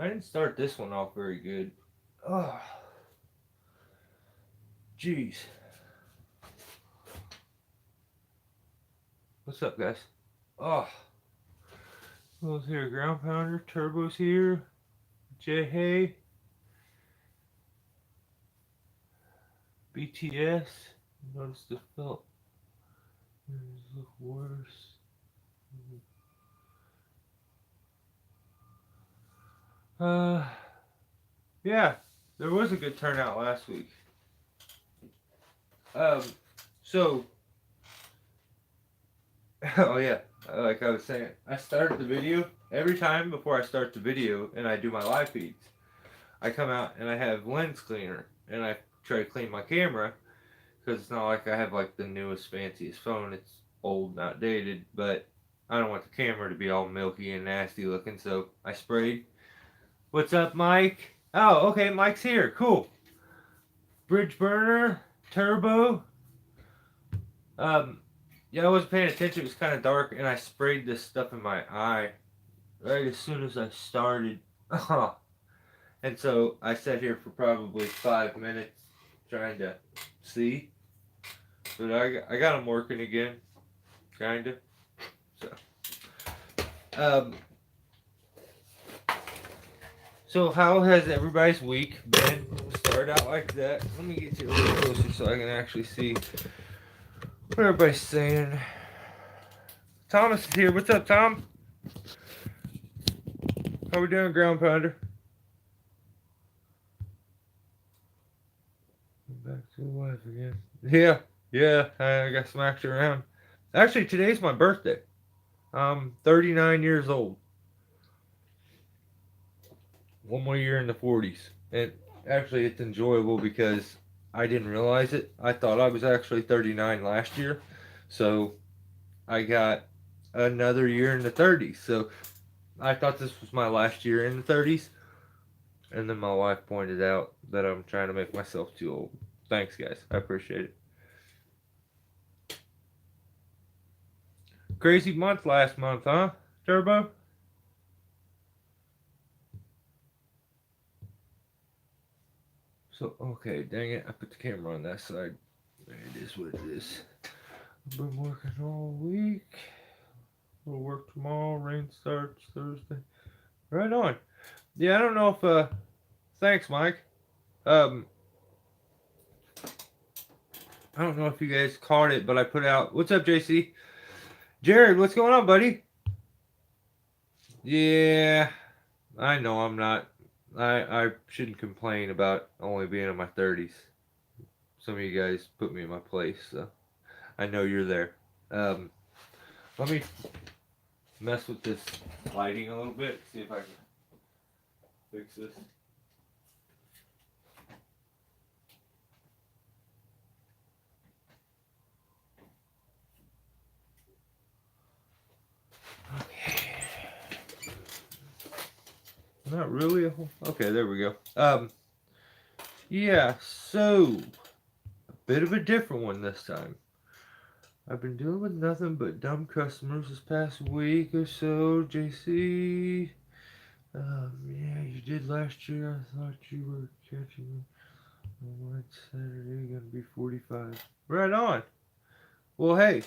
I didn't start this one off very good. Oh, jeez. What's up, guys? Oh, who's here? Ground Pounder, Turbo's here. J Hay, BTS. Notice the felt. Look worse. Uh, yeah, there was a good turnout last week. Um, so, oh yeah, like I was saying, I started the video. Every time before I start the video and I do my live feeds, I come out and I have lens cleaner and I try to clean my camera because it's not like I have like the newest fanciest phone. It's old and outdated, but I don't want the camera to be all milky and nasty looking, so I sprayed. What's up, Mike? Oh, okay, Mike's here. Cool. Bridge burner, turbo. Um, yeah, I wasn't paying attention. It was kind of dark, and I sprayed this stuff in my eye right as soon as I started. And so I sat here for probably 5 minutes trying to see, but I got them working again, kind of. So, um, so how has everybody's week been? Start out like that. Let me get you a little closer so I can actually see what everybody's saying. Thomas is here. What's up, Tom? How we doing, Ground Pounder? Back to the wife again. Yeah, I got smacked around. Actually, today's my birthday. I'm 39 years old. One more year in the 40s. And actually, it's enjoyable because I didn't realize it. I thought I was actually 39 last year. So I got another year in the 30s. So I thought this was my last year in the 30s. And then my wife pointed out that I'm trying to make myself too old. Thanks, guys. I appreciate it. Crazy month last month, huh, Turbo? So, okay, dang it. I put the camera on that side. It is what it is. I've been working all week. We'll work tomorrow. Rain starts Thursday. Right on. Yeah, I don't know if, thanks, Mike. Um, I don't know if you guys caught it, but I put out, what's up, JC? Jared, what's going on, buddy? Yeah, I know I'm not. I shouldn't complain about only being in my 30s. Some of you guys put me in my place, so I know you're there. Um, let me mess with this lighting a little bit, see if I can fix this. Okay. Not really a whole. Okay, there we go. Yeah, so a bit of a different one this time. I've been dealing with nothing but dumb customers this past week or so, JC. Yeah, you did last year. I thought you were catching me. On Saturday, gonna be 45. Right on. Well, hey,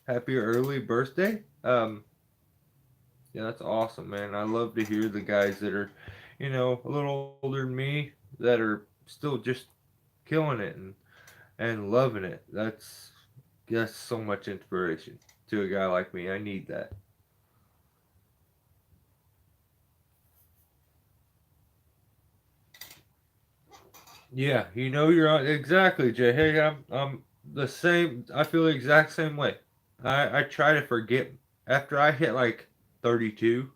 happy early birthday. Yeah, that's awesome, man. I love to hear the guys that are, a little older than me that are still just killing it and loving it. That's so much inspiration to a guy like me. I need that. Yeah, you're on exactly, Jay. Hey, I'm the same. I feel the exact same way. I try to forget after I hit like 32.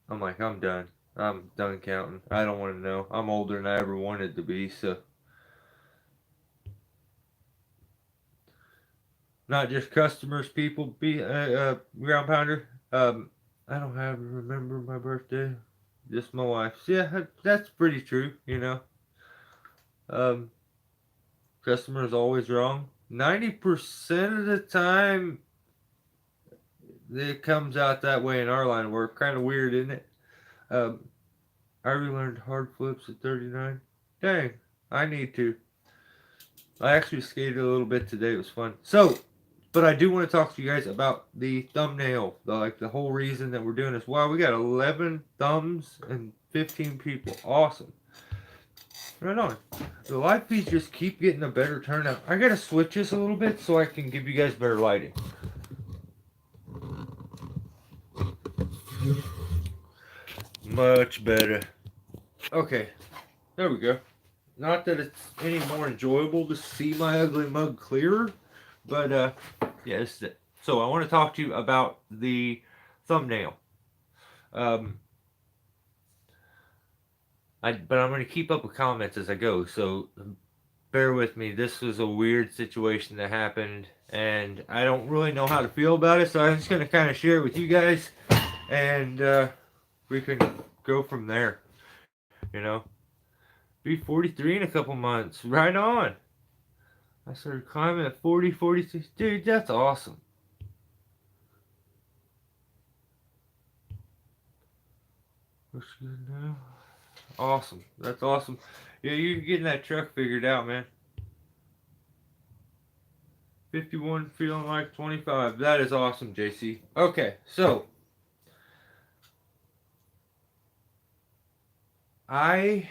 I'm like I'm done. I'm done counting. I don't want to know. I'm older than I ever wanted to be. So not just customers, people. Be ground pounder. I don't have to remember my birthday. Just my wife's. Yeah, that's pretty true. Um, customer's always wrong. 90% of the time, it comes out that way in our line of work. Kind of weird, isn't it? Um, I relearned hard flips at 39. Dang, I need to. I actually skated a little bit today. It was fun. So, but I do want to talk to you guys about the thumbnail. The whole reason that we're doing this. Wow, we got 11 thumbs and 15 people. Awesome. Right on. The live feeds just keep getting a better turnout. I gotta switch this a little bit so I can give you guys better lighting. Much better. Okay, there we go. Not that it's any more enjoyable to see my ugly mug clearer, but yeah, this is it. So I want to talk to you about the thumbnail. Um, but I'm going to keep up with comments as I go, so bear with me. This was a weird situation that happened, and I don't really know how to feel about it, so I'm just going to kind of share it with you guys, and we can go from there. You know, be 43 in a couple months. Right on. I started climbing at 40, 46. Dude, that's awesome. Looks good now. Awesome. That's awesome. Yeah, you're getting that truck figured out, man. 51 feeling like 25. That is awesome, JC. Okay, so I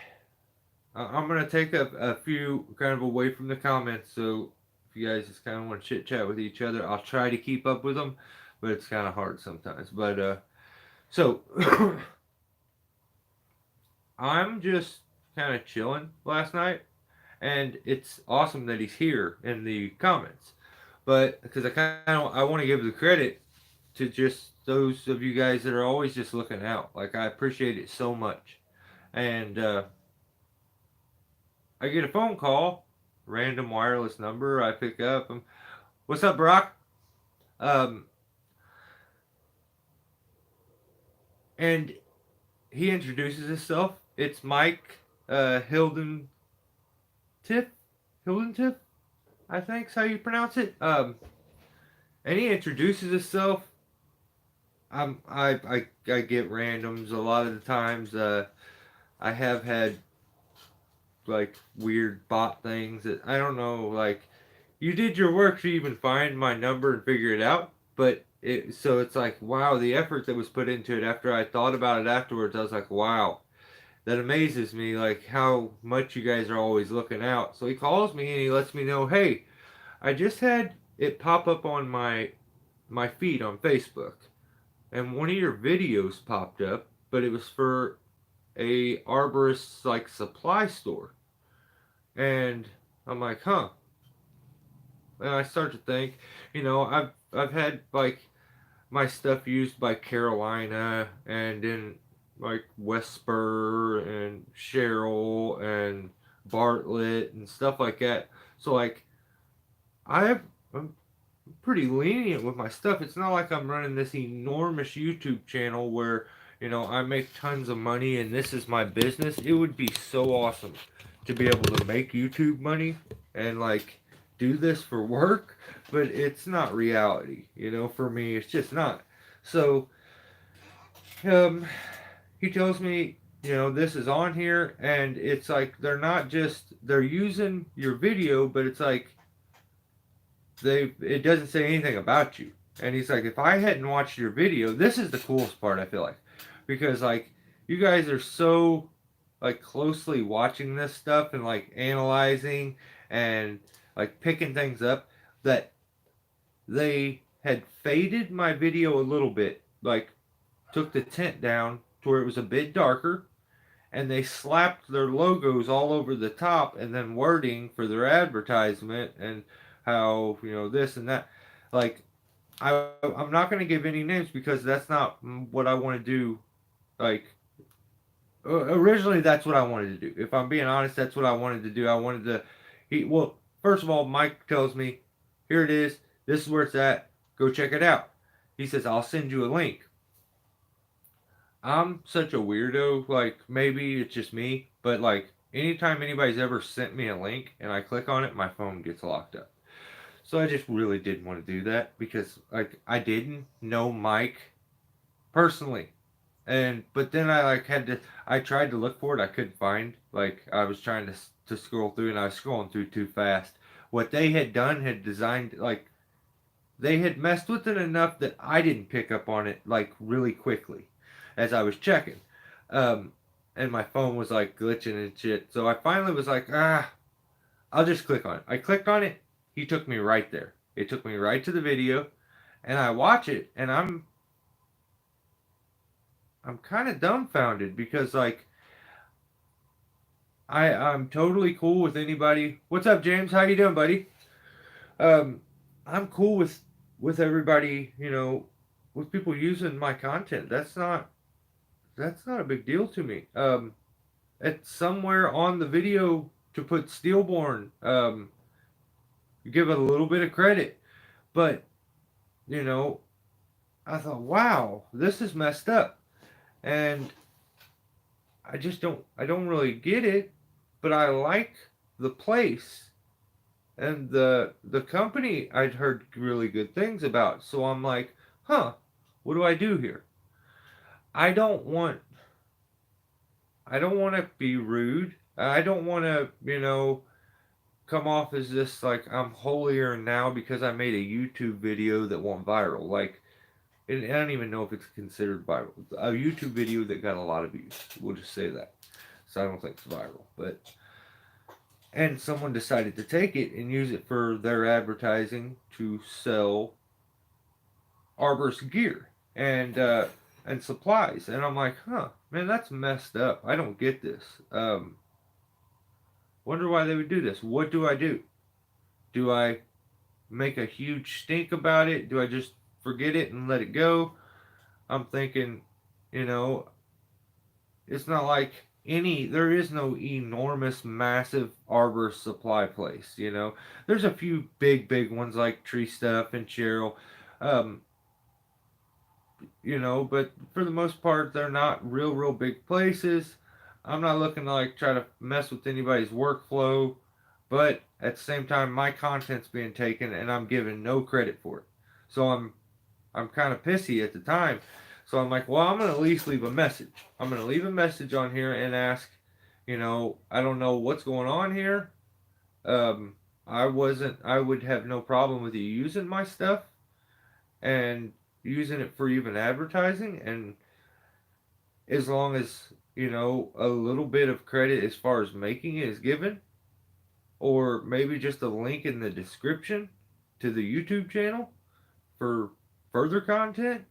I'm gonna take a few kind of away from the comments. So if you guys just kind of want to chit chat with each other, I'll try to keep up with them, but it's kind of hard sometimes. But so I'm just kind of chilling last night, and it's awesome that he's here in the comments. But because I kind of I want to give the credit to just those of you guys that are always just looking out. Like I appreciate it so much, and I get a phone call, random wireless number. I pick up. What's up, Brock? Um, and he introduces himself. It's Mike Hilden Tiff. Hilden Tiff, I think's how you pronounce it. And he introduces himself. I get randoms a lot of the times. I have had like weird bot things that I don't know. Like you did your work to even find my number and figure it out, but it's like wow, the effort that was put into it. After I thought about it afterwards, I was like wow, that amazes me. Like how much you guys are always looking out. So he calls me and he lets me know, hey, I just had it pop up on my feed on Facebook, and one of your videos popped up, but it was for a arborist like supply store, and I'm like, huh. And I start to think, I've had like my stuff used by Carolina and in like Wesper and Cheryl and Bartlett and stuff like that. So like I'm pretty lenient with my stuff. It's not like I'm running this enormous YouTube channel where, I make tons of money and this is my business. It would be so awesome to be able to make YouTube money and like do this for work, but it's not reality, for me. It's just not. So, um, he tells me, this is on here and it's like they're using your video, but it's like it doesn't say anything about you. And he's like, if I hadn't watched your video, this is the coolest part, I feel like, because like you guys are so like closely watching this stuff and like analyzing and like picking things up that they had faded my video a little bit, like took the tint down to where it was a bit darker, and they slapped their logos all over the top and then wording for their advertisement and how this and that. Like I'm not going to give any names because that's not what I want to do. Like originally that's what I wanted to do. If I'm being honest, that's what I wanted to do. I wanted to first of all, Mike tells me, here it is, this is where it's at, go check it out. He says I'll send you a link. I'm such a weirdo. Like maybe it's just me, but like anytime anybody's ever sent me a link and I click on it, my phone gets locked up. So I just really didn't want to do that because like I didn't know Mike personally. And but then I like had to. I tried to look for it. I couldn't find. Like I was trying to scroll through, and I was scrolling through too fast. What they had done had designed like they had messed with it enough that I didn't pick up on it like really quickly as I was checking. Um, and my phone was like glitching and shit. So I finally was like, I'll just click on it. I clicked on it. He took me right there. It took me right to the video, and I watch it, and I'm kind of dumbfounded because like I'm totally cool with anybody. What's up, James? How you doing, buddy? Um, I'm cool with everybody. With people using my content. That's not a big deal to me. It's somewhere on the video to put Steelborn. Give it a little bit of credit, but you know, I thought, wow, this is messed up, and I don't really get it, but I like the place and the company. I'd heard really good things about, so I'm like, huh, what do I do here? I don't want I don't want to be rude. I don't want to, come off as this like I'm holier now because I made a YouTube video that went viral. Like, and I don't even know if it's considered viral. A YouTube video that got a lot of views. We'll just say that. So I don't think it's viral. But and someone decided to take it and use it for their advertising to sell arborist gear and supplies. And I'm like, huh, man, that's messed up. I don't get this. Wonder why they would do this. What do I do? Do I make a huge stink about it? Do I just forget it and let it go? I'm thinking, you know, it's not like there is no enormous, massive arbor supply place. There's a few big ones like Tree Stuff and Cheryl, um, but for the most part, they're not real big places. I'm not looking to like try to mess with anybody's workflow, but at the same time, my content's being taken and I'm given no credit for it. So I'm kind of pissy at the time. So I'm like, well, I'm gonna at least leave a message. I'm gonna leave a message on here and ask, I don't know what's going on here. Um, I would have no problem with you using my stuff and using it for even advertising, and as long as a little bit of credit as far as making it is given, or maybe just a link in the description to the YouTube channel for further content.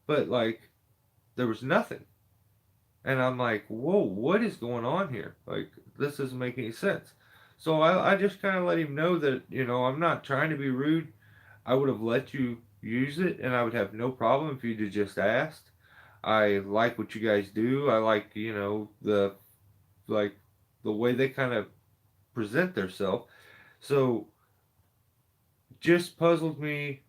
But like, there was nothing. And I'm like, whoa, what is going on here? Like, this doesn't make any sense. So I just kind of let him know that, I'm not trying to be rude. I would have let you use it, and I would have no problem if you'd have just asked. I like what you guys do. I like, like the way they kind of present themselves. So just puzzled me,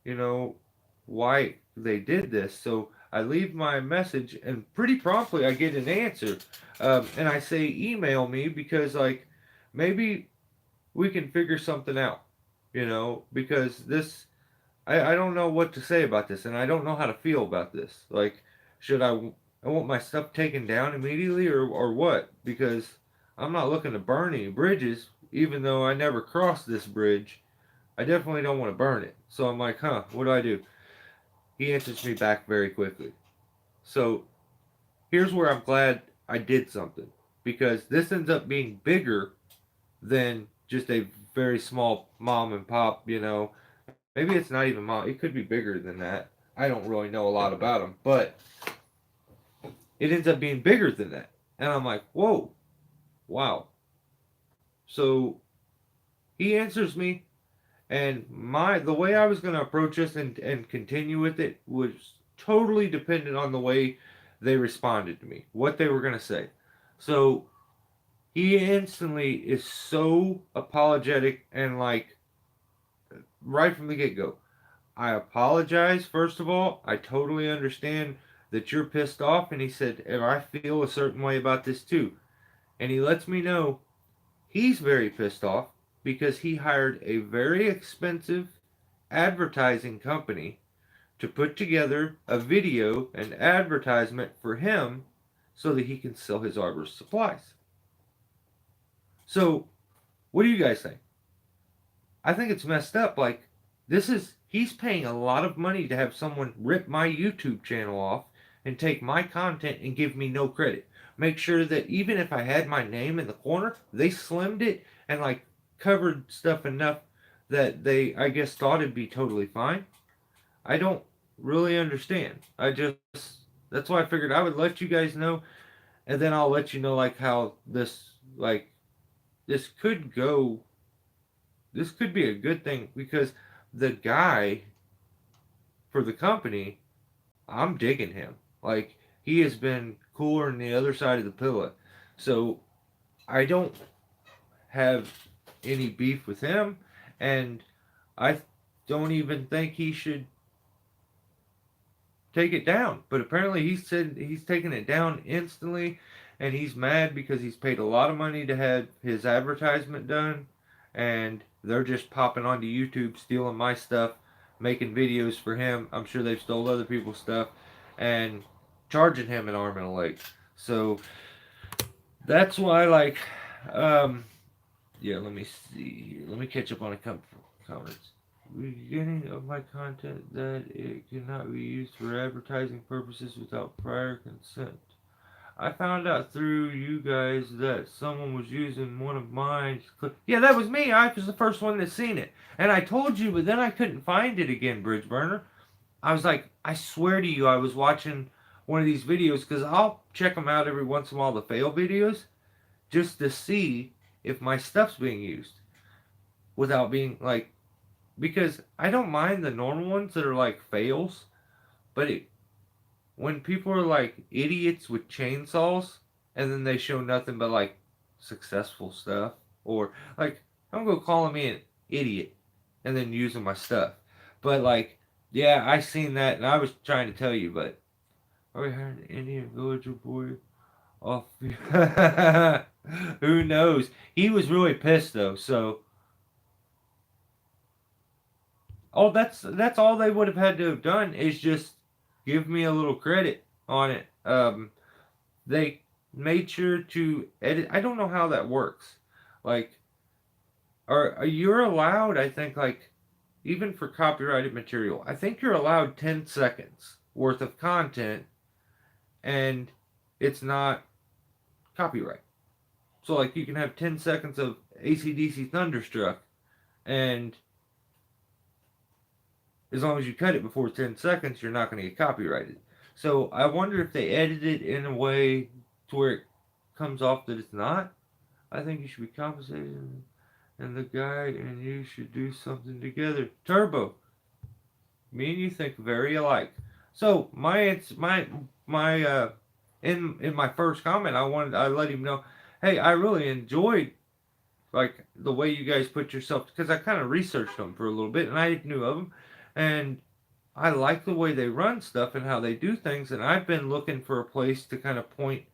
you know, why they did this. So I leave my message, and pretty promptly I get an answer. And I say, email me because, like, maybe we can figure something out, because I don't know what to say about this, and I don't know how to feel about this. Like, should I want my stuff taken down immediately or what? Because I'm not looking to burn any bridges, even though I never crossed this bridge. I definitely don't want to burn it. So I'm like, huh, what do I do? He answers me back very quickly. So here's where I'm glad I did something, because this ends up being bigger than just a very small mom and pop. Maybe it's not even mom. It could be bigger than that. I don't really know a lot about them, but it ends up being bigger than that. And I'm like, whoa, wow. So he answers me, and the way I was going to approach this and continue with it was totally dependent on the way they responded to me, what they were going to say. So he instantly is so apologetic and like right from the get go. I apologize, first of all. I totally understand that you're pissed off. And he said, and I feel a certain way about this too. And he lets me know he's very pissed off because he hired a very expensive advertising company to put together a video, an advertisement for him so that he can sell his arborist supplies. So, what do you guys think? I think it's messed up. Like, he's paying a lot of money to have someone rip my YouTube channel off and take my content and give me no credit. Make sure that even if I had my name in the corner, they slimmed it and like covered stuff enough that they, I guess, thought it'd be totally fine. I don't really understand. That's why I figured I would let you guys know, and then I'll let you know like how this could go. This could be a good thing because the guy for the company, I'm digging him. Like he has been cooler on the other side of the pillow. So I don't have any beef with him, and I don't even think he should take it down. But apparently he said he's taking it down instantly, and he's mad because he's paid a lot of money to have his advertisement done, and they're just popping onto YouTube, stealing my stuff, making videos for him. I'm sure they've stole other people's stuff, and charging him an arm and a leg. So that's why, like, um, yeah. Let me see here. Let me catch up on a couple comments. Beginning of my content that it cannot be used for advertising purposes without prior consent. I found out through you guys that someone was using one of mine. Yeah, that was me. I was the first one that seen it. And I told you, but then I couldn't find it again, Bridge Burner. I was like, I swear to you, I was watching one of these videos because I'll check them out every once in a while, the fail videos, just to see if my stuff's being used without being like, because I don't mind the normal ones that are like fails, but when people are like idiots with chainsaws and then they show nothing but like successful stuff, or like I'm gonna call me an idiot and then using my stuff, but like yeah, I seen that and I was trying to tell you, but are we hiring an Indian villager boy off? Who knows? He was really pissed though, so. Oh, that's all they would have had to have done is just give me a little credit on it. They made sure to edit. I don't know how that works. Like, are you're allowed? I think like even for copyrighted material, I think you're allowed 10 seconds worth of content, and it's not copyright. So like you can have 10 seconds of AC/DC Thunderstruck, and as long as you cut it before 10 seconds, you're not going to get copyrighted. So I wonder if they edit it in a way to where it comes off that it's not. I think you should be compensated, and the guy and you should do something together. Turbo, me and you think very alike. So my in my first comment, I let him know, hey, I really enjoyed like the way you guys put yourself because I kind of researched them for a little bit and I knew of them, and I like the way they run stuff and how they do things, and I've been looking for a place to kind of point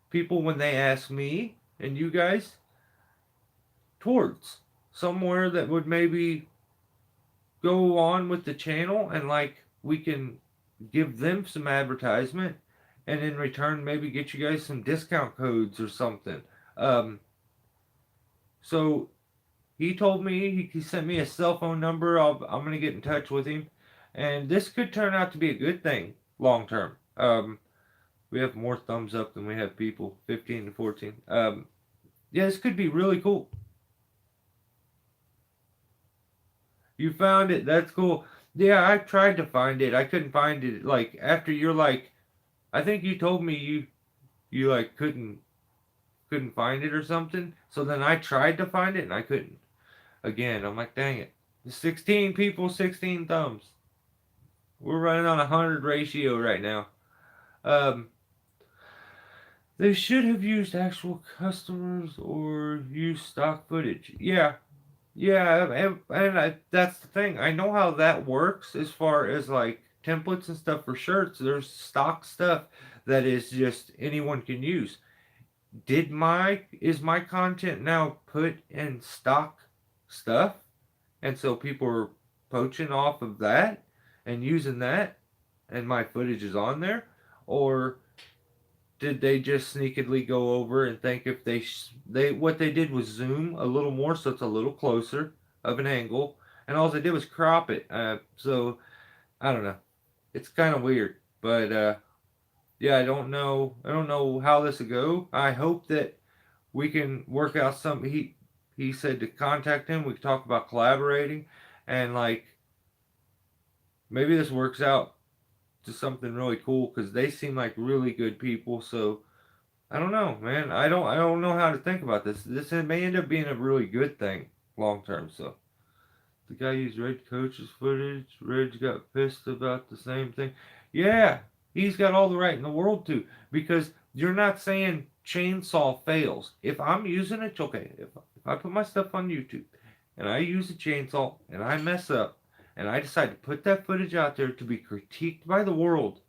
people when they ask me and you guys towards somewhere that would maybe go on with the channel, and like we can give them some advertisement and in return maybe get you guys some discount codes or something. Um, so he told me he sent me a cell phone number. I'm gonna get in touch with him, and this could turn out to be a good thing long term. We have more thumbs up than we have people, 15 to 14. Yeah, this could be really cool. You found it. That's cool. Yeah, I tried to find it. I couldn't find it. Like after you're like, I think you told me you like couldn't find it or something. So then I tried to find it and I couldn't. Again, I'm like, dang it. 16 people, 16 thumbs. We're running on a 100 ratio right now. Um, they should have used actual customers or used stock footage. Yeah, yeah, that's the thing. I know how that works as far as like templates and stuff for shirts. There's stock stuff that is just anyone can use. Is my content now put in stock stuff? And so people are poaching off of that? and using that, and my footage is on there, or did they just sneakily go over and think if they what they did was zoom a little more so it's a little closer of an angle, and all they did was crop it. So I don't know. It's kind of weird, but yeah, I don't know. I don't know how this will go. I hope that we can work out something. He said to contact him. We could talk about collaborating, and like maybe this works out to something really cool because they seem like really good people. So I don't know, man. I don't know how to think about this. This may end up being a really good thing long term. So the guy used Red Coach's footage. Red's got pissed about the same thing. Yeah, he's got all the right in the world to, because you're not saying chainsaw fails. If I'm using it, okay. If I put my stuff on YouTube and I use a chainsaw and I mess up and I decide to put that footage out there to be critiqued by the world,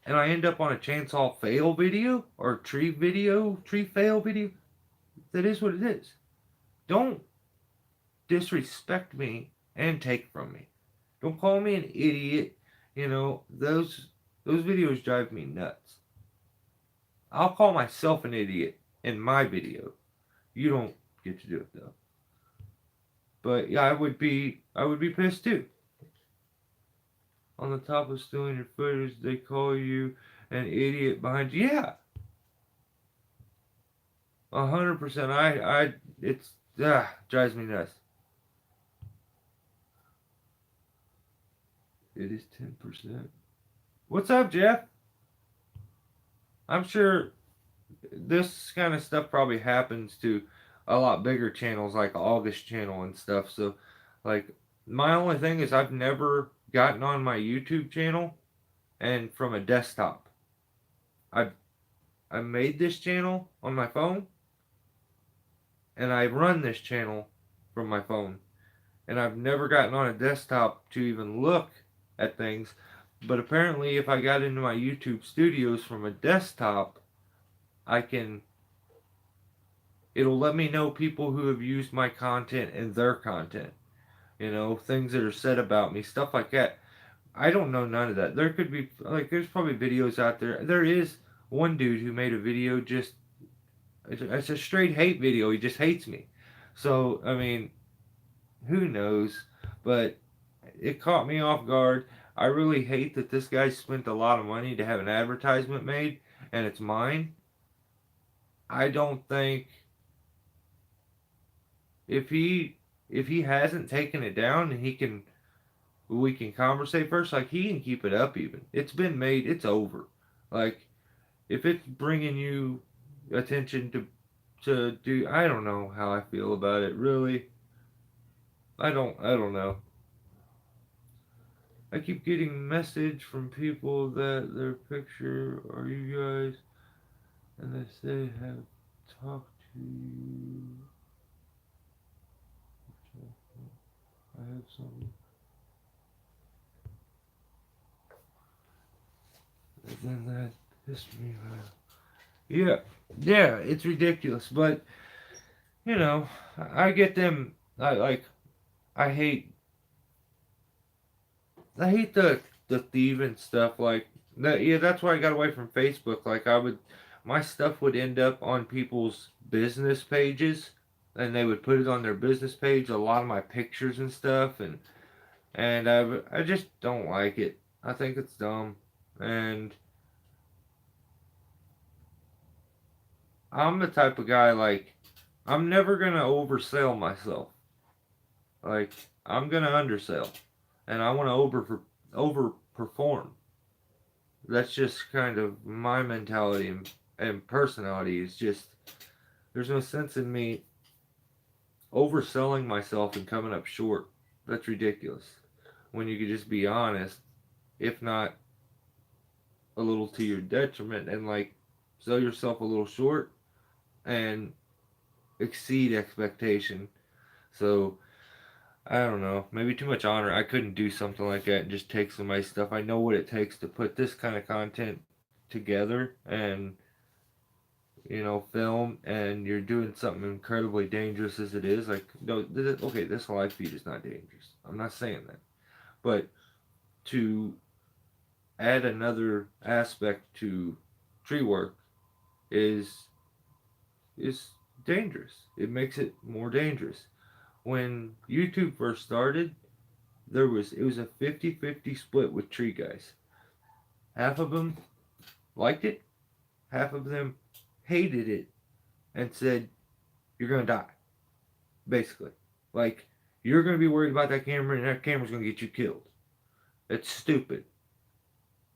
and I end up on a chainsaw fail video or tree fail video, that is what it is. Don't disrespect me and take from me. Don't call me an idiot. You know, those videos drive me nuts. I'll call myself an idiot in my video. You don't get to do it though. But yeah, I would be pissed too. On the top of stealing your footage, they call you an idiot behind you. Yeah, 100%. It's drives me nuts. It is 10%. What's up, Jeff? I'm sure this kind of stuff probably happens to a lot bigger channels like August channel and stuff. So, like, my only thing is I've never gotten on my YouTube channel and from a desktop. I I made this channel on my phone and I run this channel from my phone. And I've never gotten on a desktop to even look at things. But apparently, if I got into my YouTube studios from a desktop, I can. It'll let me know people who have used my content and their content. You know, things that are said about me, stuff like that. I don't know none of that. There could be, like, there's probably videos out there. There is one dude who made a video just. It's a straight hate video. He just hates me. So, I mean, who knows? But it caught me off guard. I really hate that this guy spent a lot of money to have an advertisement made and it's mine. I don't think if he hasn't taken it down and he can we can conversate first, like he can keep it up even. It's been made, it's over. Like if it's bringing you attention to do, I don't know how I feel about it really. I don't know. I keep getting message from people that their picture are you guys, and they say have talked to you. I have some. And then that pissed me off. Yeah, yeah, it's ridiculous, but you know, I get them. I like. I hate. I hate the thieving stuff like that. Yeah, that's why I got away from Facebook. Like my stuff would end up on people's business pages, and they would put it on their business page. A lot of my pictures and stuff, and I just don't like it. I think it's dumb, and I'm the type of guy like I'm never gonna oversell myself. Like I'm gonna undersell, and I want to overperform. That's just kind of my mentality and personality. Is just there's no sense in me overselling myself and coming up short. That's ridiculous. When you could just be honest, if not a little to your detriment, and like sell yourself a little short and exceed expectation. So I don't know, maybe too much honor. I couldn't do something like that and just take somebody's stuff. I know what it takes to put this kind of content together and film, and you're doing something incredibly dangerous as it is. Like, no, okay, this live feed is not dangerous. I'm not saying that, But to add another aspect to tree work is is dangerous. It makes it more dangerous. When YouTube first started, it was a 50-50 split with tree guys. Half of them liked it, half of them hated it and said you're going to die, basically. Like you're going to be worried about that camera and that camera's going to get you killed. It's stupid.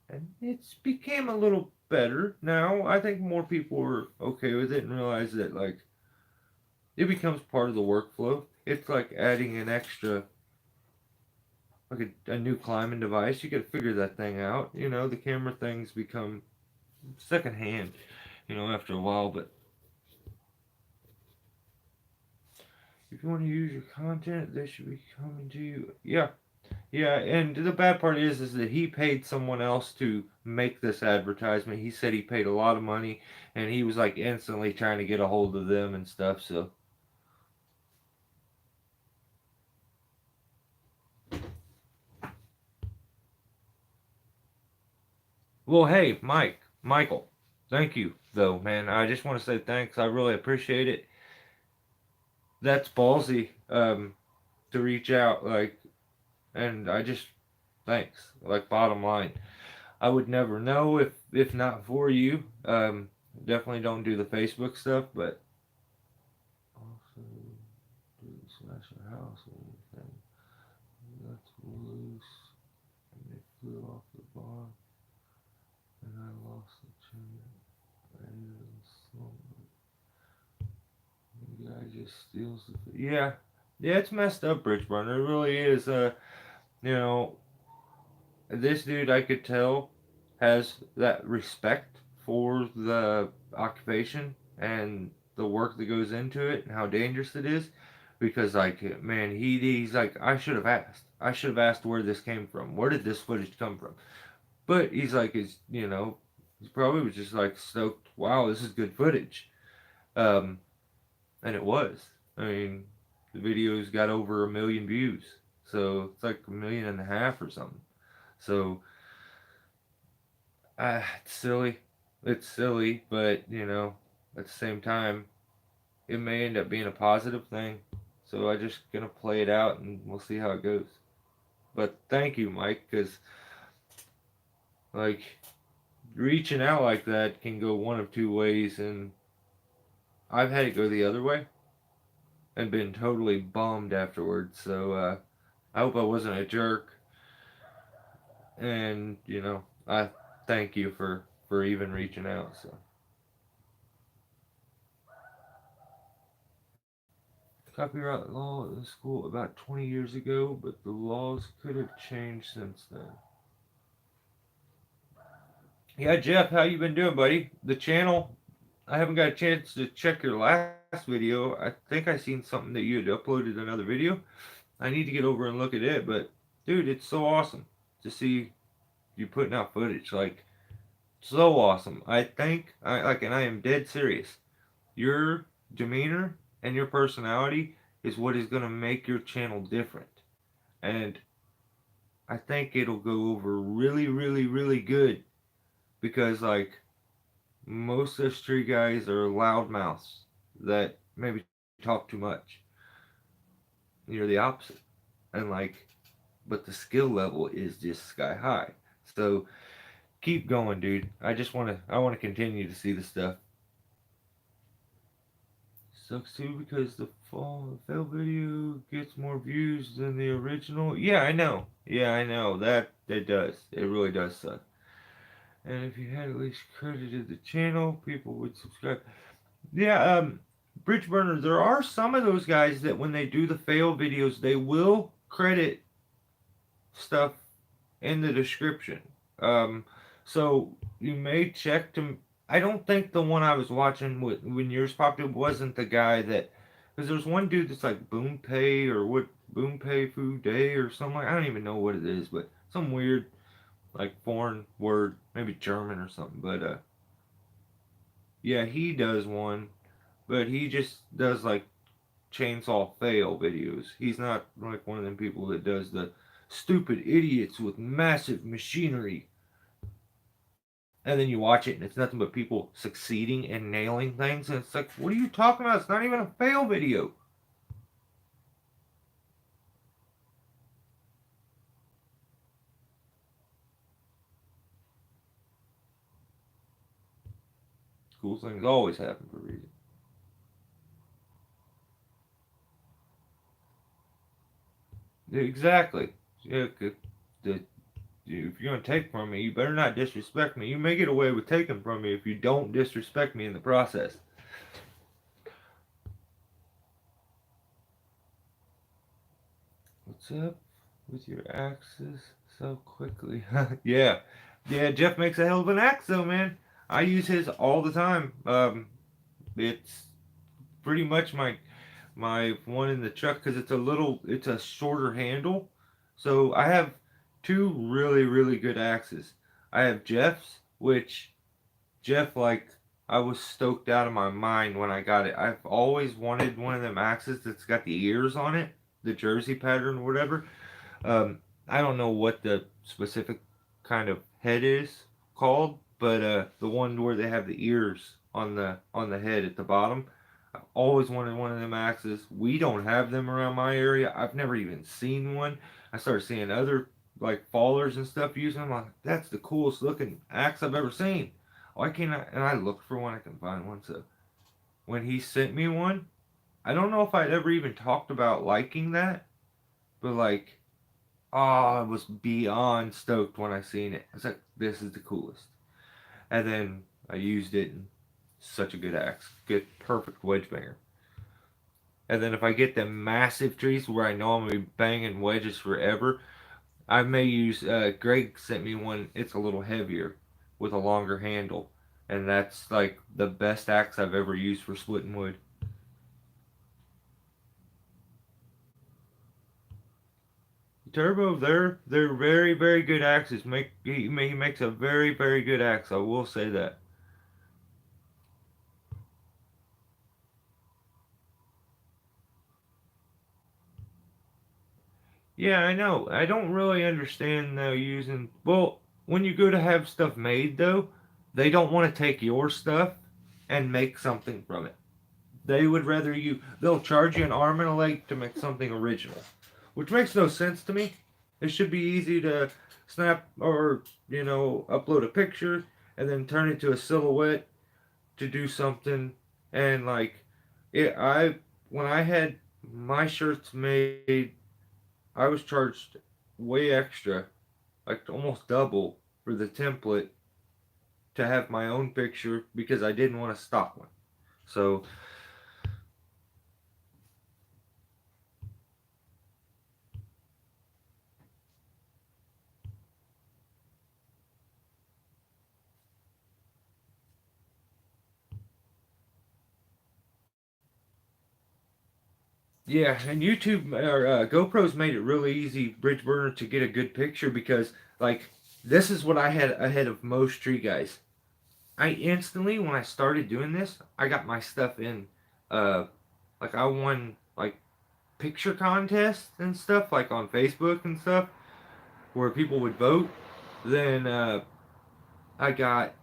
And it's became a little better now. I think more people are okay with it and realize that like it becomes part of the workflow. It's like adding an extra, like a new climbing device. You got to figure that thing out. You know, the camera things become secondhand, you know, after a while. But if you want to use your content, they should be coming to you. Yeah, yeah. And the bad part is that he paid someone else to make this advertisement. He said he paid a lot of money, and he was like instantly trying to get a hold of them and stuff. So, well, hey, Michael, thank you though, man. I just want to say thanks. I really appreciate it. That's ballsy, to reach out, like, and I just thanks. Like, bottom line, I would never know if not for you. Definitely don't do the Facebook stuff, but also do smash your house or anything. That's loose, and it flew off the bar, and I lost the chain. The guy just steals the. Yeah, yeah, it's messed up, Bridge Burner. It really is. You know, this dude I could tell has that respect for the occupation and the work that goes into it and how dangerous it is. Because like, man, he's like, I should have asked. I should have asked where this came from. Where did this footage come from? But he's like, he probably was just like stoked. Wow, this is good footage. Um, and it was. I mean, the video's got over 1 million views, so it's like 1.5 million or something. So, it's silly. It's silly, but at the same time, it may end up being a positive thing. So I just gonna play it out, and we'll see how it goes. But thank you, Mike, because like reaching out like that can go one of two ways, and I've had it go the other way and been totally bummed afterwards. So I hope I wasn't a jerk, and I thank you for even reaching out. So copyright law in school about 20 years ago, but the laws could have changed since then. Yeah, Jeff, how you been doing, buddy? The channel, I haven't got a chance to check your last video. I think I seen something that you had uploaded another video. I need to get over and look at it, but dude, it's so awesome to see you putting out footage. Like, so awesome. I think and I am dead serious. Your demeanor and your personality is what is going to make your channel different. And I think it'll go over really, really, really good because like most of the street guys are loudmouths that maybe talk too much. You're the opposite. And like, but the skill level is just sky high. So keep going, dude. I want to continue to see the stuff. Sucks too because the fail video gets more views than the original. Yeah, I know. Yeah, I know. That it does. It really does suck. And if you had at least credited the channel, people would subscribe. Yeah, Bridge Burner, there are some of those guys that when they do the fail videos, they will credit stuff in the description. Um, so you may check to. I don't think the one I was watching when yours popped up wasn't the guy that. Because there's one dude that's like Boom Pay or what Boom Pay Food Day or something like. I don't even know what it is, but some weird like foreign word, maybe German or something. But yeah, he does one, but he just does like chainsaw fail videos. He's not like one of them people that does the stupid idiots with massive machinery. And then you watch it and it's nothing but people succeeding and nailing things. And it's like, what are you talking about? It's not even a fail video. Cool things always happen for a reason. Exactly. Yeah, if you're gonna take from me, you better not disrespect me. You may get away with taking from me if you don't disrespect me in the process. What's up with your axes so quickly? Yeah, yeah. Jeff makes a hell of an axe, though, man. I use his all the time. It's pretty much my one in the truck because it's a shorter handle. So I have two really good axes. I have Jeff's, which Jeff, like, I was stoked out of my mind when I got it. I've always wanted one of them axes that's got the ears on it, the jersey pattern or whatever. I don't know what the specific kind of head is called, but the one where they have the ears on the head at the bottom. I've always wanted one of them axes. We don't have them around my area. I've never even seen one. I started seeing other like fallers and stuff using them. I'm like, that's the coolest looking axe I've ever seen. Why can't I? And I looked for one. I can find one. So when he sent me one, I don't know if I'd ever even talked about liking that, but like, oh, I was beyond stoked when I seen it. I was like, this is the coolest. And then I used it, and such a good axe, good, perfect wedge banger. And then if I get the massive trees where I know I'm gonna be banging wedges forever, I may use. Greg sent me one. It's a little heavier, with a longer handle, and that's like the best axe I've ever used for splitting wood. Turbo, they're very good axes. He makes a very good axe. I will say that. Yeah, I know. I don't really understand though using. Well, when you go to have stuff made though, they don't want to take your stuff and make something from it. They would rather you. They'll charge you an arm and a leg to make something original, which makes no sense to me. It should be easy to snap or upload a picture and then turn it to a silhouette to do something. And like it, I when I had my shirts made, I was charged way extra, like almost double for the template to have my own picture because I didn't want to stock one. So yeah, and YouTube or GoPro's made it really easy, Bridge Burner, to get a good picture because like this is what I had ahead of most tree guys. I instantly when I started doing this, I got my stuff in. Uh, like I won like picture contests and stuff like on Facebook and stuff where people would vote. Then I got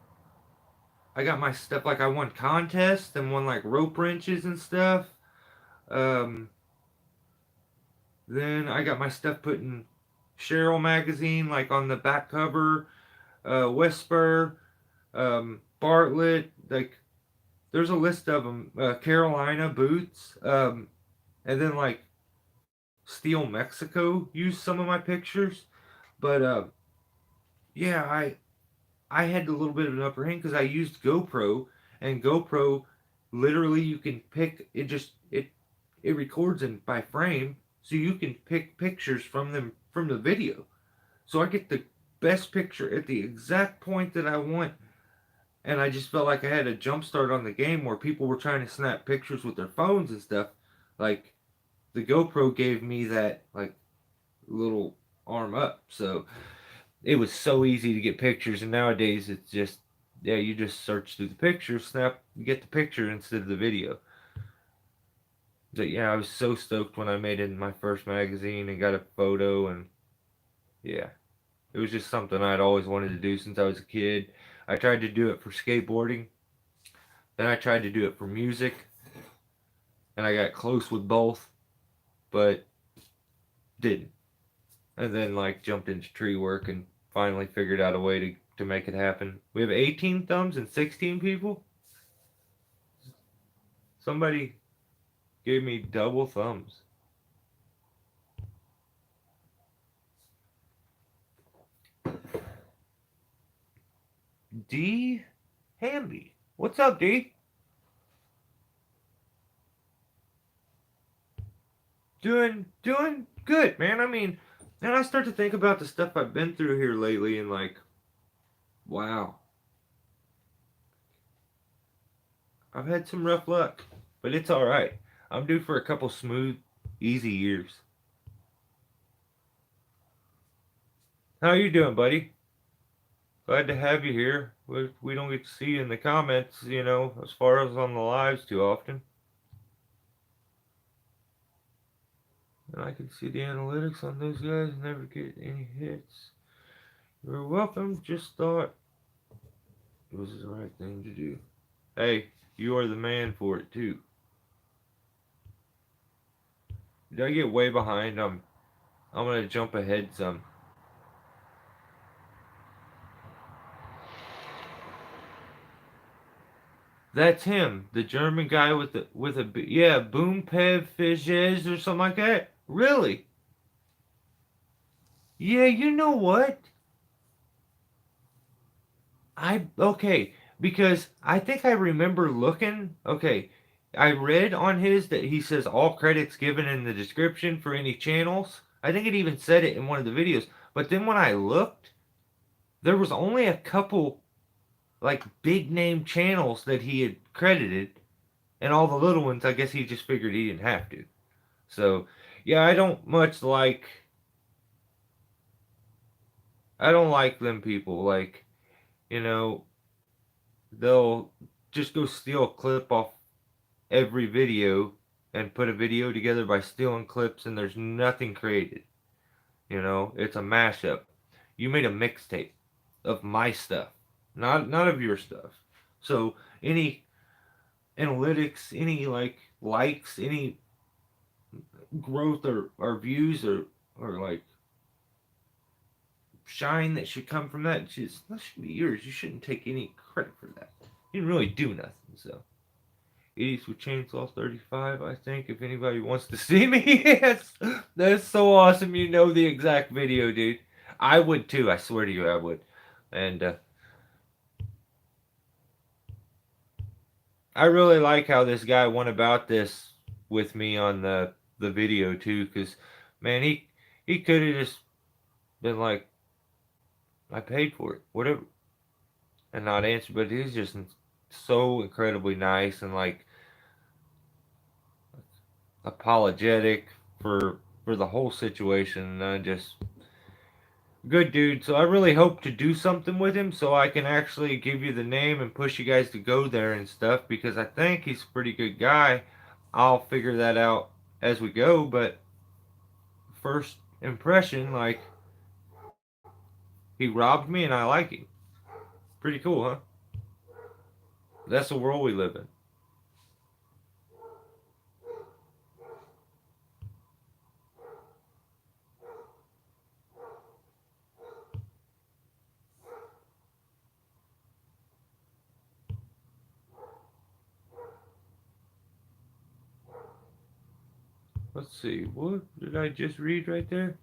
I got my stuff like I won contests and won like rope wrenches and stuff. Um, then I got my stuff put in Cheryl magazine like on the back cover. Whisper, Bartlett, like there's a list of them. Carolina boots, and then like Steel Mexico used some of my pictures, but yeah, I had a little bit of an upper hand because I used GoPro, and GoPro literally you can pick it just it records in by frame, so you can pick pictures from them from the video. So I get the best picture at the exact point that I want, and I just felt like I had a jump start on the game where people were trying to snap pictures with their phones and stuff. Like the GoPro gave me that like little arm up, so it was so easy to get pictures. And nowadays it's just yeah, you just search through the pictures, snap, you get the picture instead of the video. But yeah, I was so stoked when I made it in my first magazine and got a photo, and Yeah, it was just something I'd always wanted to do since I was a kid. I tried to do it for skateboarding, then I tried to do it for music, and I got close with both, but didn't. And then like jumped into tree work and finally figured out a way to make it happen. We have 18 thumbs and 16 people. Somebody gave me double thumbs. D Hamby. What's up, D? Doing good, man. I mean, and I start to think about the stuff I've been through here lately and like, wow, I've had some rough luck, but it's all right. I'm due for a couple smooth, easy years. How you doing, buddy? Glad to have you here. We don't get to see you in the comments, as far as on the lives too often. And I can see the analytics on those guys never get any hits. You're welcome. Just thought it was the right thing to do. Hey, you are the man for it too. Did I get way behind? I'm gonna jump ahead some. That's him, the German guy with a yeah, Boompev Fizhez or something like that. Really? Yeah, you know what? Okay, because I think I remember looking. Okay, I read on his that he says all credits given in the description for any channels. I think it even said it in one of the videos. But then when I looked, there was only a couple like big name channels that he had credited, and all the little ones, I guess he just figured he didn't have to. So, yeah, I don't like them people. Like, you know, they'll just go steal a clip off every video and put a video together by stealing clips, and there's nothing created. It's a mashup. You made a mixtape of my stuff, not of your stuff. So any analytics, any like likes, any growth or views or like shine that should come from that should be yours. You shouldn't take any credit for that. You didn't really do nothing. So 80s with Chainsaw 35, I think, if anybody wants to see me. Yes, that's so awesome. You know the exact video, dude. I would too. I swear to you, I would. And I really like how this guy went about this with me on the video too, because man, he could have just been like, I paid for it, whatever, and not answer. But he's just so incredibly nice and like apologetic for the whole situation. And I just good dude. So I really hope to do something with him so I can actually give you the name and push you guys to go there and stuff because I think he's a pretty good guy. I'll figure that out as we go, but first impression, like he robbed me and I like him. Pretty cool, huh? That's the world we live in. Let's see, what did I just read right there?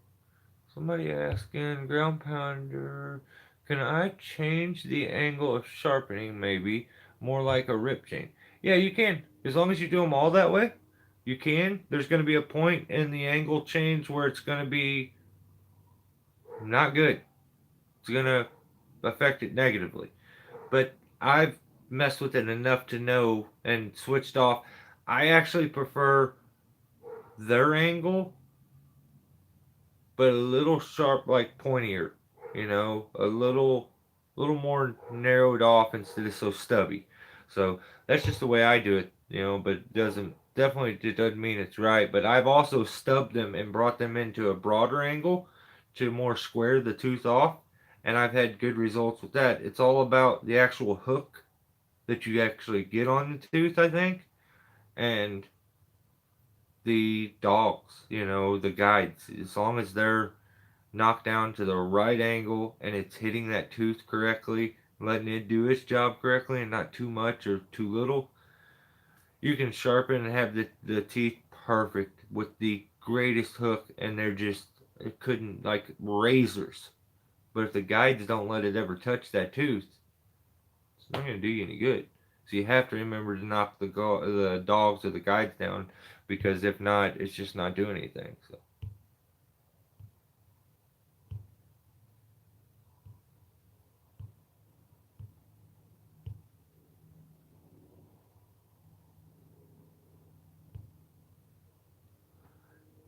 Somebody asking, ground pounder, can I change the angle of sharpening maybe more like a rip chain? Yeah, you can. As long as you do them all that way, you can. There's going to be a point in the angle change where it's going to be not good. It's going to affect it negatively. But I've messed with it enough to know and switched off. I actually prefer their angle but a little sharp, like pointier. A little more narrowed off instead of so stubby. So that's just the way I do it. But it doesn't mean it's right. But I've also stubbed them and brought them into a broader angle, to more square the tooth off, and I've had good results with that. It's all about the actual hook that you actually get on the tooth, I think, and the dogs, the guides. As long as they're knocked down to the right angle and it's hitting that tooth correctly, letting it do its job correctly and not too much or too little, you can sharpen and have the teeth perfect with the greatest hook, and they're just, it couldn't, like razors. But if the guides don't let it ever touch that tooth, it's not going to do you any good. So you have to remember to knock the dogs or the guides down, because if not, it's just not doing anything. So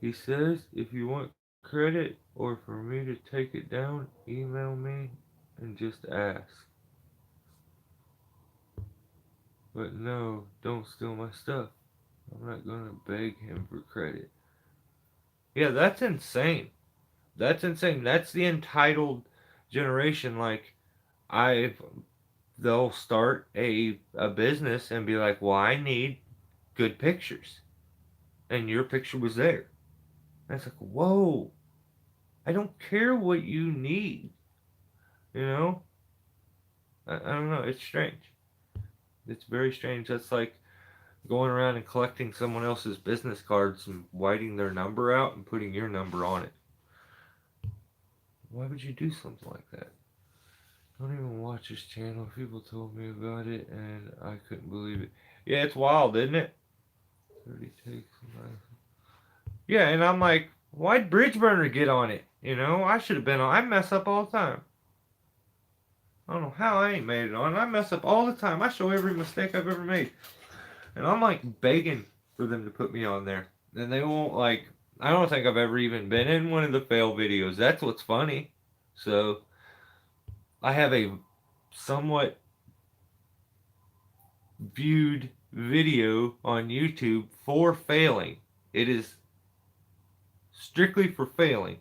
he says, if you want credit or for me to take it down, email me and just ask. But no, don't steal my stuff. I'm not gonna beg him for credit. Yeah, that's insane. That's insane. That's the entitled generation. Like, I, they'll start a business and be like, "Well, I need good pictures," and your picture was there. And it's like, whoa! I don't care what you need. You know? I don't know. It's strange. It's very strange. That's like going around and collecting someone else's business cards and writing their number out and putting your number on it. Why would you do something like that? Don't even watch this channel. People told me about it and I couldn't believe it. Yeah, it's wild, isn't it? 30 takes. Yeah, and I'm like, why'd Bridgeburner get on it? I should have been on. I mess up all the time. I don't know how I ain't made it on. I mess up all the time. I show every mistake I've ever made. And I'm like begging for them to put me on there. And they won't, like, I don't think I've ever even been in one of the fail videos. That's what's funny. So I have a somewhat viewed video on YouTube for failing. It is strictly for failing.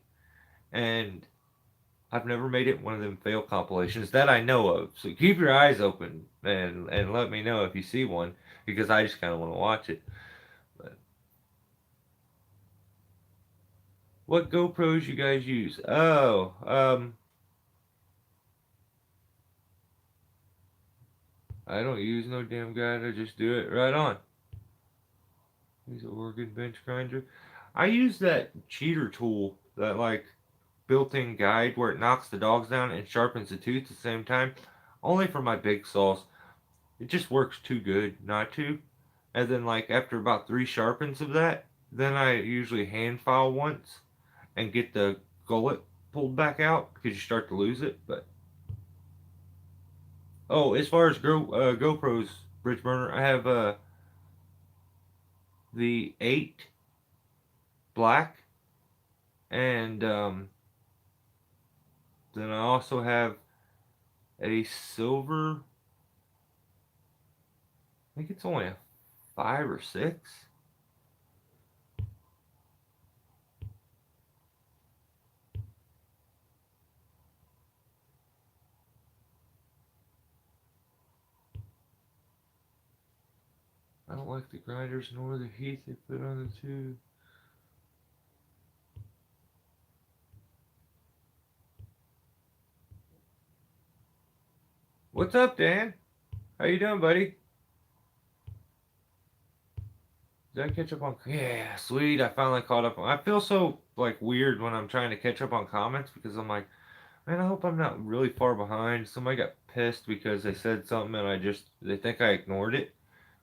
And I've never made it one of them fail compilations that I know of. So keep your eyes open and let me know if you see one, because I just kind of want to watch it. But what GoPros you guys use? Oh, I don't use no damn guide. I just do it right on. Use an organ bench grinder. I use that cheater tool, that like built-in guide where it knocks the dogs down and sharpens the tooth at the same time. Only for my big saws. It just works too good not to. And then like after about 3 sharpens of that, then I usually hand file once and get the gullet pulled back out because you start to lose it. But oh, as far as GoPros, Bridge Burner, I have the 8 black, and then I also have a silver. I think it's only a 5 or 6. I don't like the grinders nor the heat they put on the tube. What's up, Dan? How you doing, buddy? Did I catch up on? Yeah, sweet. I finally caught up. I feel so like weird when I'm trying to catch up on comments because I'm like, man, I hope I'm not really far behind. Somebody got pissed because they said something and they think I ignored it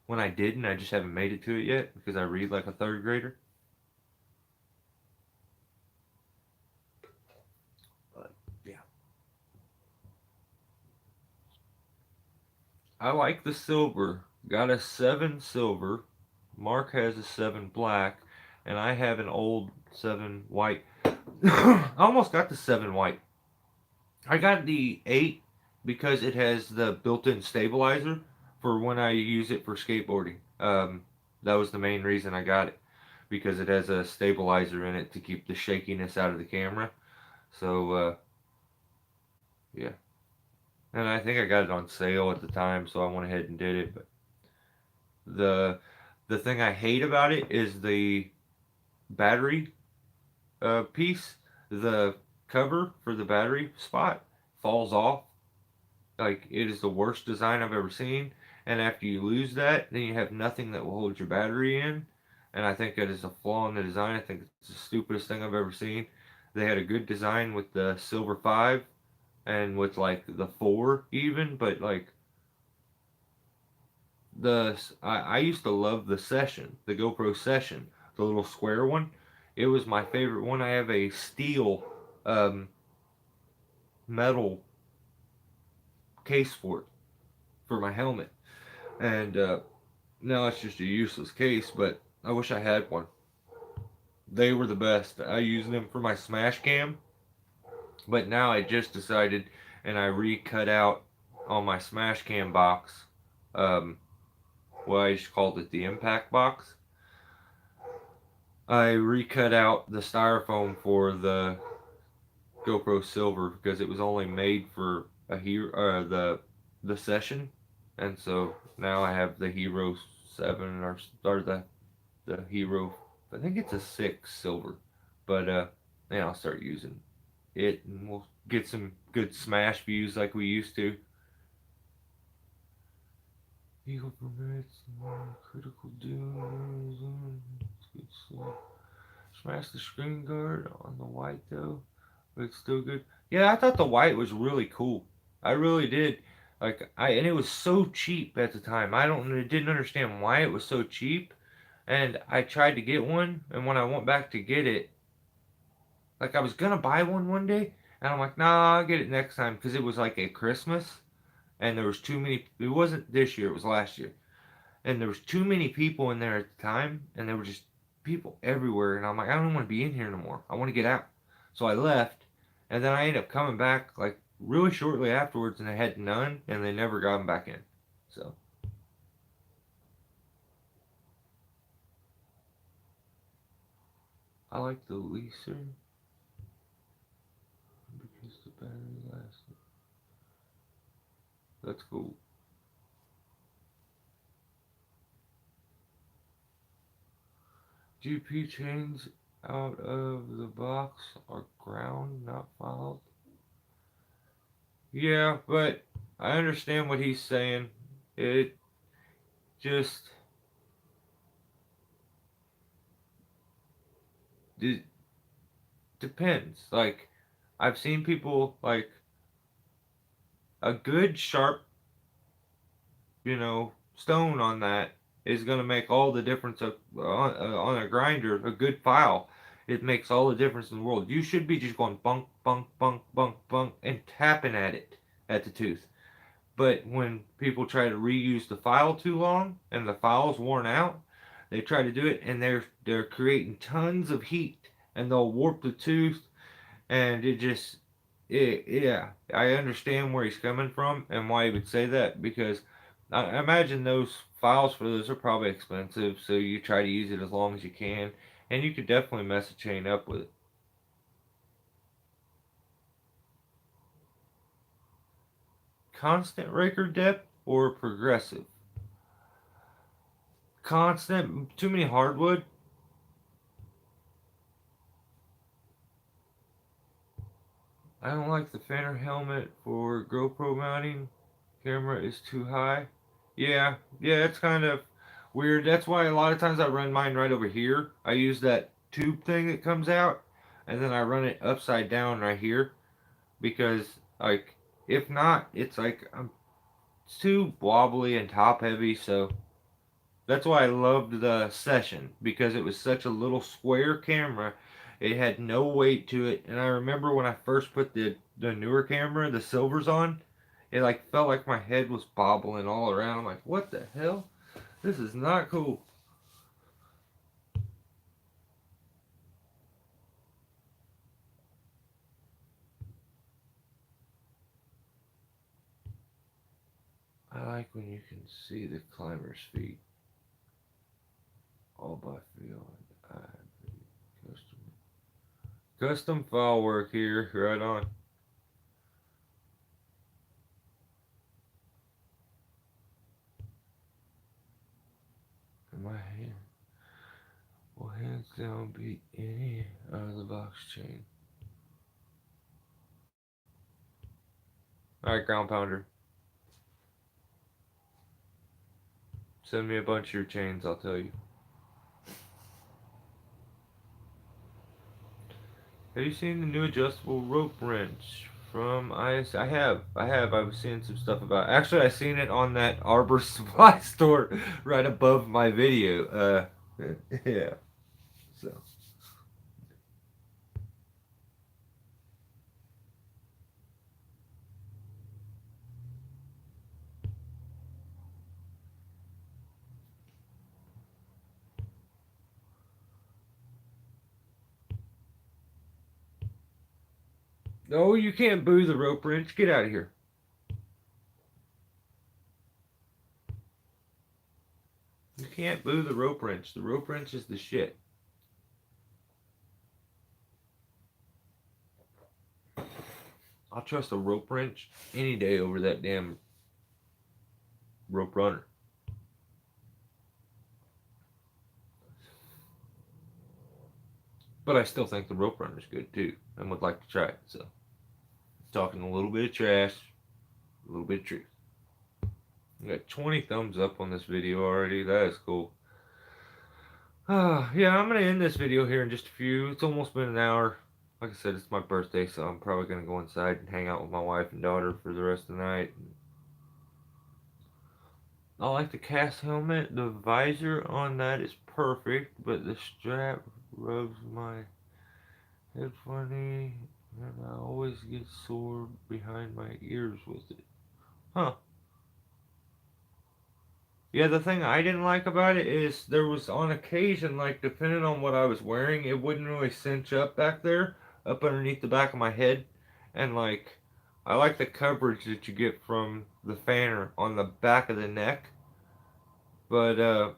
when I didn't. I just haven't made it to it yet because I read like a third grader. But yeah, I like the silver. Got a 7 silver. Mark has a 7 black, and I have an old 7 white. I almost got the 7 white. I got the 8 because it has the built-in stabilizer for when I use it for skateboarding. That was the main reason I got it, because it has a stabilizer in it to keep the shakiness out of the camera. So yeah, and I think I got it on sale at the time, so I went ahead and did it. But the the thing I hate about it is the battery piece. The cover for the battery spot falls off. Like, it is the worst design I've ever seen. And after you lose that, then you have nothing that will hold your battery in. And I think that is a flaw in the design. I think it's the stupidest thing I've ever seen. They had a good design with the Silver 5 and with like the 4 even, but like I used to love the Session, the GoPro Session, the little square one. It was my favorite one. I have a steel um, metal case for my helmet, and now it's just a useless case. But I wish I had one. They were the best. I use them for my Smash Cam, but now I just decided, and I recut out on my Smash Cam box. Um, well, I just called it the impact box. I recut out the styrofoam for the GoPro Silver because it was only made for a hero, the Session, and so now I have the Hero 7 or the Hero. I think it's a 6 Silver, but yeah, I'll start using it and we'll get some good Smash views like we used to. Eagle permits critical doom. Good stuff. Smash the screen guard on the white though, but it's still good. Yeah, I thought the white was really cool. I really did. Like and it was so cheap at the time. Didn't understand why it was so cheap. And I tried to get one, and when I went back to get it, like I was gonna buy one day, and I'm like, nah, I'll get it next time because it was like at Christmas, and there was too many. It wasn't this year; it was last year, and there was too many people in there at the time, and there were just people everywhere, and I'm like, I don't want to be in here no more. I want to get out. So I left, and then I ended up coming back like really shortly afterwards, and they had none, and they never got them back in. So I like the leaser because the battery lasts. That's cool. GP chains out of the box are ground, not filed. Yeah, but I understand what he's saying. It just it depends. Like, I've seen people like a good sharp, stone on that is gonna make all the difference on a grinder. A good file, it makes all the difference in the world. You should be just going bunk, bunk, bunk, bunk, bunk, and tapping at it at the tooth. But when people try to reuse the file too long and the file's worn out, they try to do it and they're creating tons of heat and they'll warp the tooth and yeah, I understand where he's coming from and why he would say that because I imagine those files for those are probably expensive, so you try to use it as long as you can, and you could definitely mess a chain up with it. Constant raker depth or progressive? Constant, too many hardwood. I don't like the Fender helmet for GoPro mounting. Camera is too high. Yeah, it's kind of weird. That's why a lot of times I run mine right over here. I use that tube thing that comes out, and then I run it upside down right here because, like, if not, it's like it's too wobbly and top heavy. So that's why I loved the Session because it was such a little square camera. It had no weight to it, and I remember when I first put the newer camera, the silvers on, it like felt like my head was bobbling all around. I'm like, what the hell? This is not cool. I like when you can see the climber's feet all by feel and eye. Customer. Custom file work here, right on. My hand will hands down beat any out of the box chain. Alright, ground pounder. Send me a bunch of your chains, I'll tell you. Have you seen the new adjustable rope wrench from IS? I was seeing some stuff about it. Actually, I seen it on that Arbor Supply store right above my video. Yeah. So. No, you can't boo the rope wrench. Get out of here. You can't boo the rope wrench. The rope wrench is the shit. I'll trust a rope wrench any day over that damn rope runner. But I still think the rope runner's good too, and would like to try it. So, talking a little bit of trash, a little bit of truth. I got 20 thumbs up on this video already. That is cool. Yeah, I'm gonna end this video here in just a few. It's almost been an hour. Like I said, it's my birthday, so I'm probably gonna go inside and hang out with my wife and daughter for the rest of the night. I like the cast helmet. The visor on that is perfect, but the strap rubs my head funny, and I always get sore behind my ears with it. Huh. Yeah, the thing I didn't like about it is there was on occasion, like, depending on what I was wearing, it wouldn't really cinch up back there, up underneath the back of my head. And, like, I like the coverage that you get from the fanner on the back of the neck. But,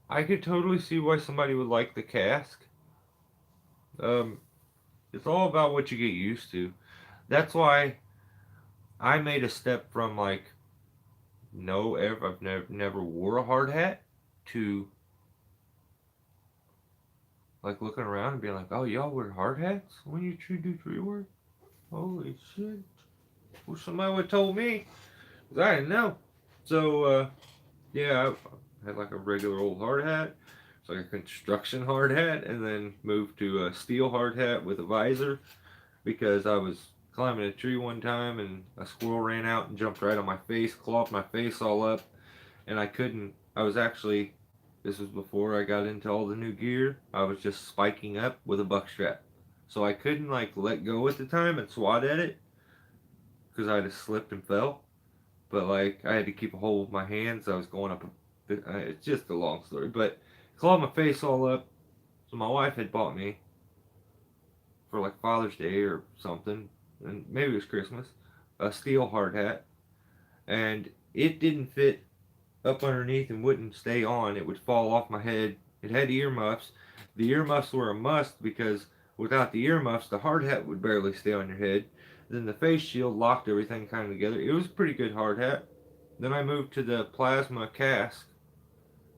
I could totally see why somebody would like the cask. Um, it's all about what you get used to. That's why I made a step from, like, no, ever, I've never wore a hard hat to like looking around and being like, oh, y'all wear hard hats when you do tree work? Holy shit. Well, somebody would have told me, 'cause I didn't know. So, yeah, I had like a regular old hard hat. It's like a construction hard hat, and then moved to a steel hard hat with a visor because I was climbing a tree one time and a squirrel ran out and jumped right on my face, clawed my face all up, and I couldn't. I was actually, this was before I got into all the new gear. I was just spiking up with a buck strap, so I couldn't like let go at the time and swat at it because I just slipped and fell. But like I had to keep a hold of my hands. I was going up. It's just a long story, but clawed my face all up. So my wife had bought me for like Father's Day or something, and maybe it was Christmas, a steel hard hat, and it didn't fit up underneath and wouldn't stay on. It would fall off my head. It had earmuffs. The earmuffs were a must because without the earmuffs, the hard hat would barely stay on your head. Then the face shield locked everything kind of together. It was a pretty good hard hat. Then I moved to the plasma cask,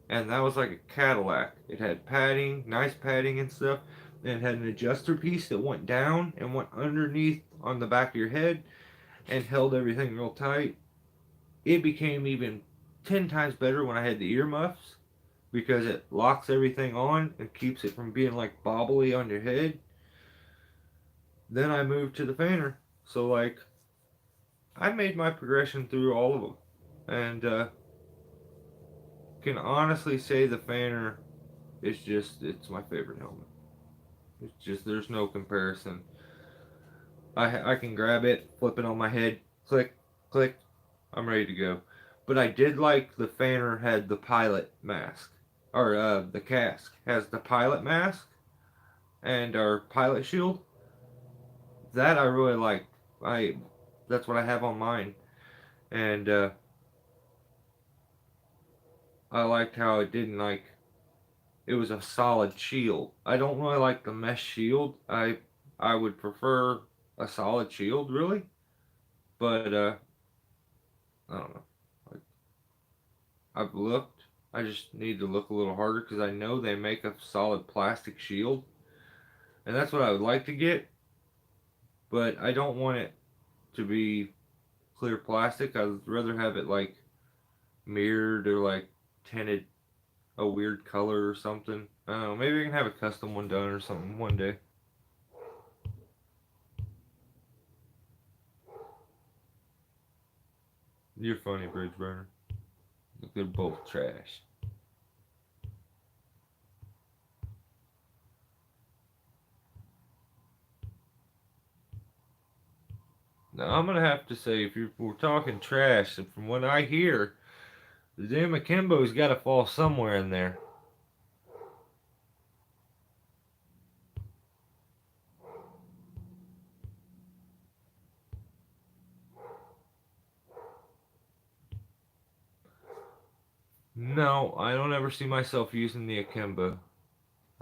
and that was like a Cadillac. It had padding, nice padding and stuff. And it had an adjuster piece that went down and went underneath on the back of your head and held everything real tight. It became even 10 times better when I had the earmuffs because it locks everything on and keeps it from being like bobbly on your head. Then I moved to the fanner. So, like, I made my progression through all of them. And can honestly say the fanner is just, it's my favorite helmet. It's just, there's no comparison. I can grab it, flip it on my head, click, click, I'm ready to go. But I did like the fanner had the pilot mask, or the cask has the pilot mask and our pilot shield. That I really like. I That's what I have on mine, and I liked how it didn't like. it was a solid shield. I don't really like the mesh shield. I would prefer a solid shield, really. But I don't know. Like, I've looked. I just need to look a little harder because I know they make a solid plastic shield, and that's what I would like to get. But I don't want it to be clear plastic. I'd rather have it like mirrored or like tinted a weird color or something. I don't know. Maybe I can have a custom one done or something one day. You're funny, Bridge Burner. They're both trash. Now I'm gonna have to say, if we're talking trash, and from what I hear, the damn Akimbo's got to fall somewhere in there. No, I don't ever see myself using the Akimbo.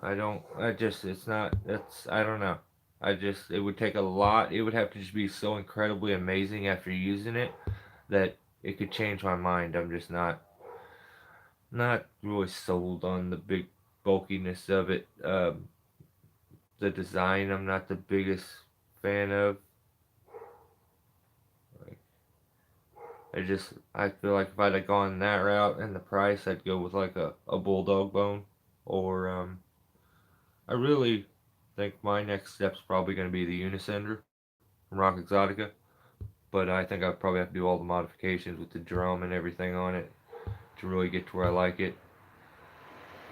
I don't. I just. It's not. It's. I don't know. I just. It would take a lot. It would have to just be so incredibly amazing after using it that it could change my mind. I'm just not really sold on the big bulkiness of it. The design, I'm not the biggest fan of. Like, I feel like if I'd have gone that route and the price, I'd go with like a bulldog bone, or I really think my next step's probably going to be the Unisender from Rock Exotica. But I think I'd probably have to do all the modifications with the drum and everything on it to really get to where I like it.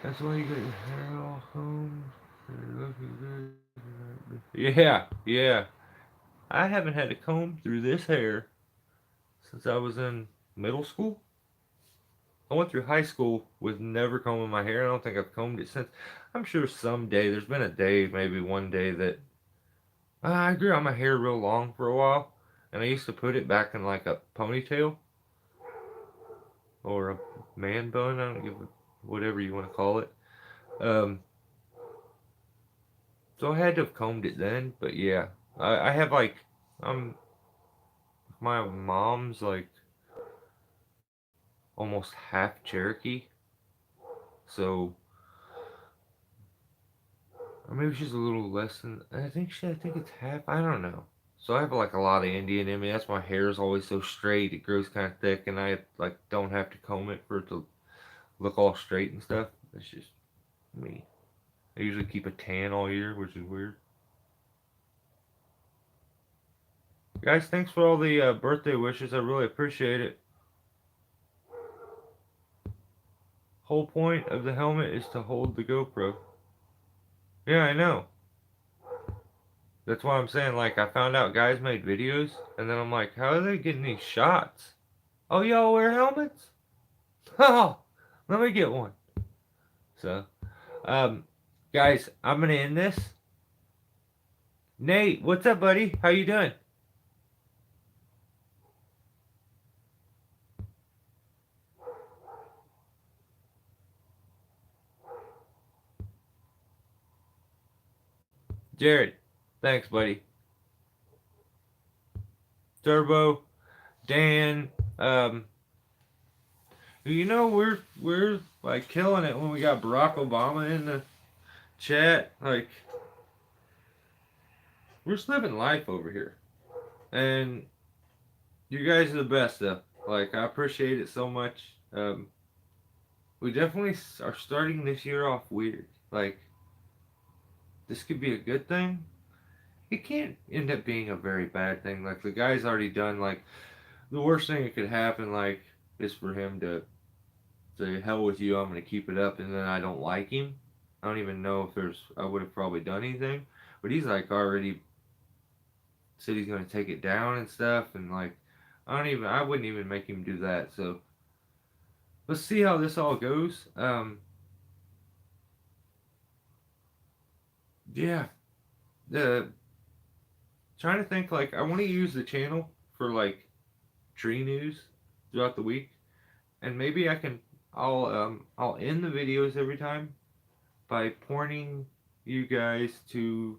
That's why you got your hair all combed. You're looking good. Yeah, yeah. I haven't had to comb through this hair since I was in middle school. I went through high school with never combing my hair. I don't think I've combed it since. I'm sure someday, there's been a day, maybe one day, that I grew out my hair real long for a while. And I used to put it back in like a ponytail or a man bun. I don't give a, whatever you want to call it. Um, so I had to have combed it then. But yeah, I have like, I'm, my mom's like almost half Cherokee. So, or maybe she's a little less than. I think it's half. I don't know. So I have like a lot of Indian in me. That's why my hair is always so straight. It grows kind of thick, and I like don't have to comb it for it to look all straight and stuff. That's just me. I usually keep a tan all year, which is weird. Guys, thanks for all the birthday wishes. I really appreciate it. Whole point of the helmet is to hold the GoPro. Yeah, I know. That's why I'm saying, like, I found out guys made videos, and then I'm like, how are they getting these shots? Oh, y'all wear helmets? Oh, let me get one. So, um, guys, I'm gonna end this. Nate, what's up, buddy? How you doing? Jared, thanks, buddy. Turbo, Dan, you know we're like killing it when we got Barack Obama in the chat. Like, we're just living life over here, and you guys are the best, though. Like, I appreciate it so much. We definitely are starting this year off weird. Like, this could be a good thing. It can't end up being a very bad thing. Like, the guy's already done, like, the worst thing that could happen, like, is for him to say, hell with you, I'm going to keep it up, and then I don't like him. I don't even know if I would have probably done anything. But he's, like, already said he's going to take it down and stuff, and, like, I wouldn't even make him do that. So, let's see how this all goes. Yeah, the trying to think, like, I want to use the channel for like tree news throughout the week, and maybe I'll end the videos every time by pointing you guys to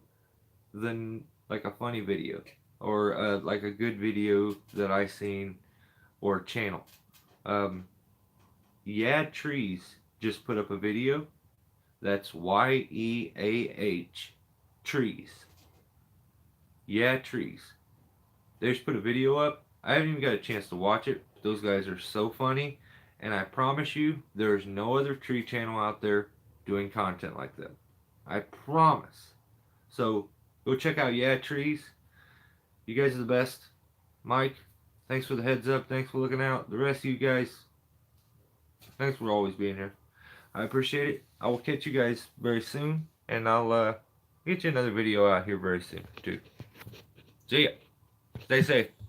like a funny video or like a good video that I seen or channel. Um, yeah, Trees just put up a video. That's YEAH Trees. Yeah, Trees. They just put a video up. I haven't even got a chance to watch it. But those guys are so funny, and I promise you, there's no other tree channel out there doing content like them. I promise. So go check out Yeah Trees. You guys are the best. Mike, thanks for the heads up. Thanks for looking out. The rest of you guys, thanks for always being here. I appreciate it. I will catch you guys very soon, and I'll get you another video out here very soon, too. See ya. Stay safe.